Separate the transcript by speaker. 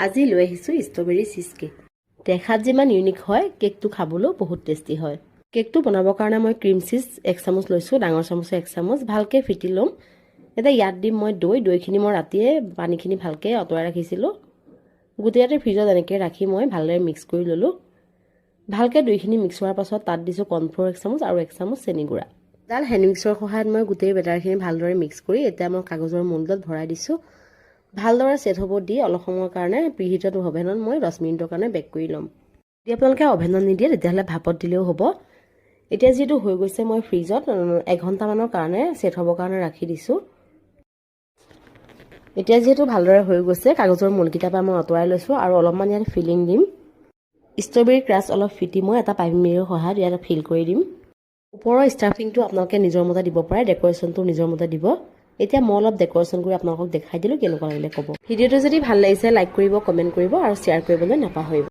Speaker 1: আজি লৈ আহিছোঁ ষ্ট্ৰবেৰী চিজ কেক। দেখাত যিমান ইউনিক হয় কেকটো খাবলৈও বহুত টেষ্টি হয়। কেকটো বনাবৰ কাৰণে মই ক্ৰীম চিজ 1 চামুচ লৈছোঁ, ডাঙৰ চামুচে 1 চামুচ ভালকৈ ফেটি ল'ম। এতিয়া ইয়াত দিম মই দৈখিনি মই ৰাতিয়ে পানীখিনি ভালকৈ আঁতৰাই ৰাখিছিলোঁ। গোটেইতে ফ্ৰিজত এনেকৈ ৰাখি মই ভালদৰে মিক্স কৰি ল'লোঁ। ভালকৈ দৈখিনি মিক্স হোৱাৰ পাছত তাত দিছোঁ কৰ্ণফ্ল'ৰ 1 চামুচ আৰু 1 চামুচ চেনি গুড়া। এডাল হেণ্ড মিক্সৰ সহায়ত মই গোটেই বেটাৰখিনি ভালদৰে মিক্স কৰি এতিয়া মই কাগজৰ মোল্ডত ভৰাই দিছোঁ। ভালদৰে ছেট হ'ব দি অলপ সময়ৰ কাৰণে প্ৰিহিটেড অভেনত মই 10 মিনিটৰ কাৰণে বেক কৰি ল'ম। যদি আপোনালোকে অভেনত নিদিয়ে তেতিয়াহ'লে ভাপত দিলেও হ'ব। এতিয়া যিহেতু হৈ গৈছে মই ফ্ৰিজত 1 ঘণ্টামানৰ কাৰণে ছেট হ'বৰ কাৰণে ৰাখি দিছোঁ। এতিয়া যিহেতু ভালদৰে হৈ গৈছে কাগজৰ মোল্ডকেইটাৰ পৰা মই আঁতৰাই লৈছোঁ আৰু অলপমান ইয়াত ফিলিং দিম। ষ্ট্ৰবেৰী ক্ৰাছ অলপ ফিটি মই এটা পাইপিং মেৰৰ সহায়ত ইয়াত ফিল কৰি দিম। ওপৰৰ ষ্টাফিংটো আপোনালোকে নিজৰ মতে দিব পাৰে, ডেক'ৰেশ্যনটো নিজৰ মতে দিব। এতিয়া মই অলপ ডেক'ৰেশ্যন কৰি আপোনালোকক দেখাই দিলোঁ, কেনেকুৱা লাগিলে ক'ব। ভিডিঅ'টো যদি ভাল লাগিছে লাইক কৰিব, কমেণ্ট কৰিব আৰু শ্বেয়াৰ কৰিবলৈ নাপাহৰিব।